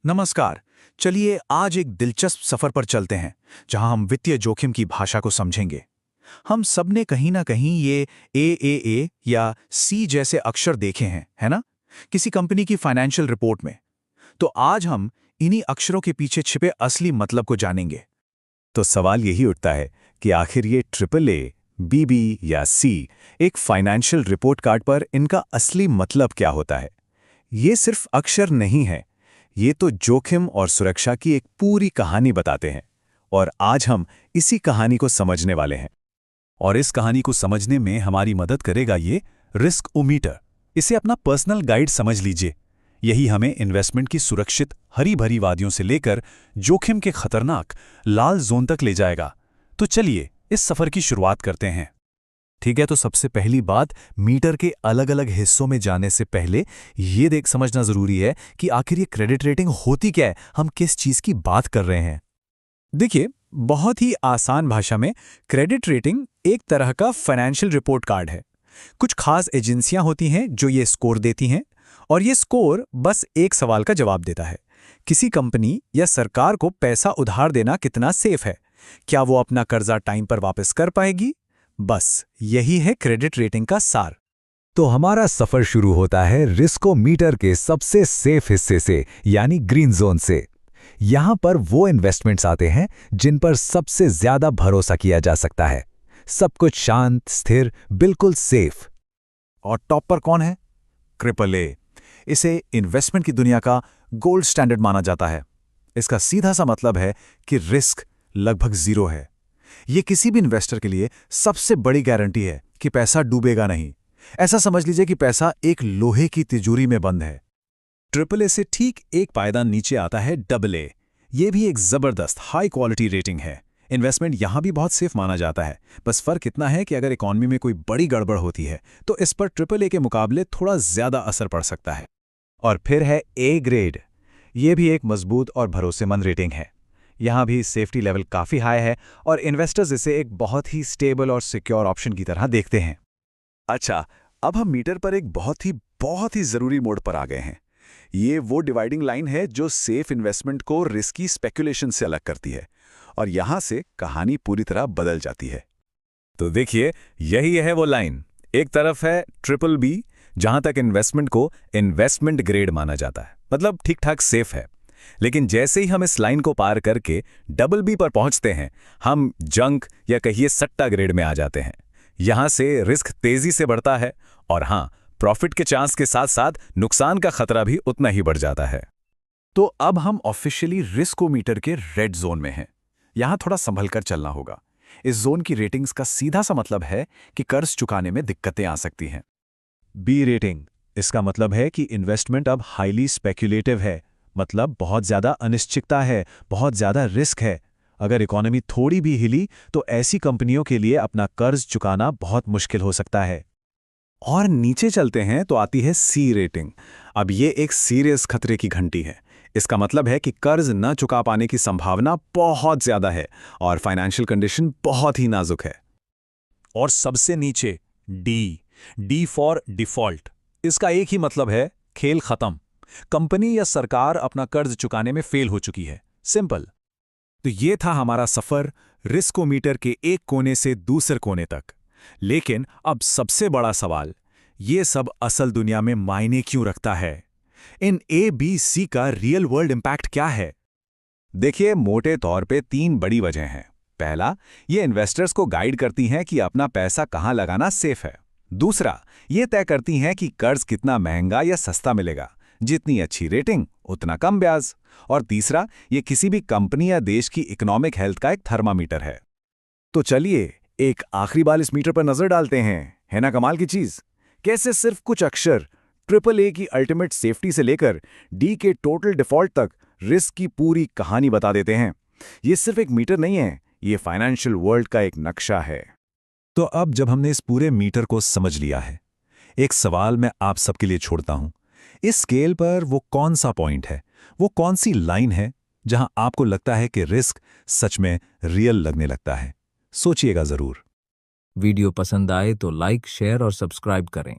नमस्कार। चलिए आज एक दिलचस्प सफर पर चलते हैं जहां हम वित्तीय जोखिम की भाषा को समझेंगे। हम सबने कहीं ना कहीं ये ए या सी जैसे अक्षर देखे हैं, है ना? किसी कंपनी की फाइनेंशियल रिपोर्ट में। तो आज हम इन्हीं अक्षरों के पीछे छिपे असली मतलब को जानेंगे। तो सवाल यही उठता है कि आखिर ये ट्रिपल ए, बीबी या सी एक फाइनेंशियल रिपोर्ट कार्ड पर इनका असली मतलब क्या होता है। ये सिर्फ अक्षर नहीं है, ये तो जोखिम और सुरक्षा की एक पूरी कहानी बताते हैं। और आज हम इसी कहानी को समझने वाले हैं। और इस कहानी को समझने में हमारी मदद करेगा ये रिस्क-ओ-मीटर। इसे अपना पर्सनल गाइड समझ लीजिए। यही हमें इन्वेस्टमेंट की सुरक्षित हरी भरी वादियों से लेकर जोखिम के खतरनाक लाल जोन तक ले जाएगा। तो चलिए इस सफर की शुरुआत करते हैं। ठीक है, तो सबसे पहली बात, मीटर के अलग अलग हिस्सों में जाने से पहले ये देख समझना जरूरी है कि आखिर ये क्रेडिट रेटिंग होती क्या है, हम किस चीज की बात कर रहे हैं। देखिए, बहुत ही आसान भाषा में क्रेडिट रेटिंग एक तरह का फाइनेंशियल रिपोर्ट कार्ड है। कुछ खास एजेंसियां होती हैं जो ये स्कोर देती हैं, और ये स्कोर बस एक सवाल का जवाब देता है। किसी कंपनी या सरकार को पैसा उधार देना कितना सेफ है, क्या वो अपना कर्जा टाइम पर वापस कर पाएगी। बस यही है क्रेडिट रेटिंग का सार। तो हमारा सफर शुरू होता है रिस्क-ओ-मीटर के सबसे सेफ हिस्से से, यानी ग्रीन जोन से। यहां पर वो इन्वेस्टमेंट्स आते हैं जिन पर सबसे ज्यादा भरोसा किया जा सकता है। सब कुछ शांत, स्थिर, बिल्कुल सेफ। और टॉप पर कौन है? Triple A. इसे इन्वेस्टमेंट की दुनिया का गोल्ड स्टैंडर्ड माना जाता है। इसका सीधा सा मतलब है कि रिस्क लगभग जीरो है। ये किसी भी इन्वेस्टर के लिए सबसे बड़ी गारंटी है कि पैसा डूबेगा नहीं। ऐसा समझ लीजिए कि पैसा एक लोहे की तिजोरी में बंद है। ट्रिपल ए से ठीक एक पायदान नीचे आता है डबल ए। ये भी एक जबरदस्त हाई क्वालिटी रेटिंग है। इन्वेस्टमेंट यहां भी बहुत सेफ माना जाता है। बस फर्क इतना है कि अगर इकॉनमी में कोई बड़ी गड़बड़ होती है तो इस पर ट्रिपल ए के मुकाबले थोड़ा ज्यादा असर पड़ सकता है। और फिर है ए ग्रेड। ये भी एक मजबूत और भरोसेमंद रेटिंग है। यहाँ भी सेफ्टी लेवल काफ़ी हाई है और इन्वेस्टर्स इसे एक बहुत ही स्टेबल और सिक्योर ऑप्शन की तरह देखते हैं। अच्छा, अब हम मीटर पर एक बहुत ही ज़रूरी मोड़ पर आ गए हैं। ये वो डिवाइडिंग लाइन है जो सेफ इन्वेस्टमेंट को रिस्की स्पेकुलेशन से अलग करती है, और यहाँ से कहानी पूरी तरह बदल जाती है। तो देखिए, यही है वो लाइन। एक तरफ है ट्रिपल बी, जहाँ तक इन्वेस्टमेंट को इन्वेस्टमेंट ग्रेड माना जाता है, मतलब ठीक ठाक सेफ है। लेकिन जैसे ही हम इस लाइन को पार करके डबल बी पर पहुंचते हैं, हम जंक या कहिए सट्टा ग्रेड में आ जाते हैं। यहां से रिस्क तेजी से बढ़ता है, और हां, प्रॉफिट के चांस के साथ साथ नुकसान का खतरा भी उतना ही बढ़ जाता है। तो अब हम ऑफिशियली रिस्क-ओ-मीटर के रेड जोन में हैं। यहां थोड़ा संभल कर चलना होगा। इस जोन की रेटिंग्स का सीधा सा मतलब है कि कर्ज चुकाने में दिक्कतें आ सकती हैं। बी रेटिंग, इसका मतलब है कि इन्वेस्टमेंट अब हाईली स्पेक्युलेटिव है, मतलब बहुत ज्यादा अनिश्चितता है, बहुत ज्यादा रिस्क है। अगर इकोनॉमी थोड़ी भी हिली तो ऐसी कंपनियों के लिए अपना कर्ज चुकाना बहुत मुश्किल हो सकता है। और नीचे चलते हैं तो आती है सी रेटिंग। अब ये एक सीरियस खतरे की घंटी है। इसका मतलब है कि कर्ज न चुका पाने की संभावना बहुत ज्यादा है और फाइनेंशियल कंडीशन बहुत ही नाजुक है। और सबसे नीचे डी फॉर डिफॉल्ट। इसका एक ही मतलब है, खेल खत्म। कंपनी या सरकार अपना कर्ज चुकाने में फेल हो चुकी है। सिंपल। तो ये था हमारा सफर रिस्क-ओ-मीटर के एक कोने से दूसरे कोने तक। लेकिन अब सबसे बड़ा सवाल, ये सब असल दुनिया में मायने क्यों रखता है? इन ए, बी, सी का रियल वर्ल्ड इंपैक्ट क्या है? देखिए, मोटे तौर पे 3 बड़ी वजह हैं। पहला, ये इन्वेस्टर्स को गाइड करती हैं कि अपना पैसा कहां लगाना सेफ है। दूसरा, ये तय करती हैं कि कर्ज कितना महंगा या सस्ता मिलेगा। जितनी अच्छी रेटिंग उतना कम ब्याज। और तीसरा, ये किसी भी कंपनी या देश की इकोनॉमिक हेल्थ का एक थर्मामीटर है। तो चलिए एक आखिरी बार इस मीटर पर नजर डालते हैं। है ना कमाल की चीज? कैसे सिर्फ कुछ अक्षर ट्रिपल ए की अल्टीमेट सेफ्टी से लेकर डी के टोटल डिफॉल्ट तक रिस्क की पूरी कहानी बता देते हैं। ये सिर्फ एक मीटर नहीं है, ये फाइनेंशियल वर्ल्ड का एक नक्शा है। तो अब जब हमने इस पूरे मीटर को समझ लिया है, एक सवाल मैं आप सबके लिए छोड़ता हूं। इस स्केल पर वो कौन सा पॉइंट है, वो कौन सी लाइन है जहां आपको लगता है कि रिस्क सच में रियल लगने लगता है? सोचिएगा जरूर। वीडियो पसंद आए तो लाइक, शेयर और सब्सक्राइब करें।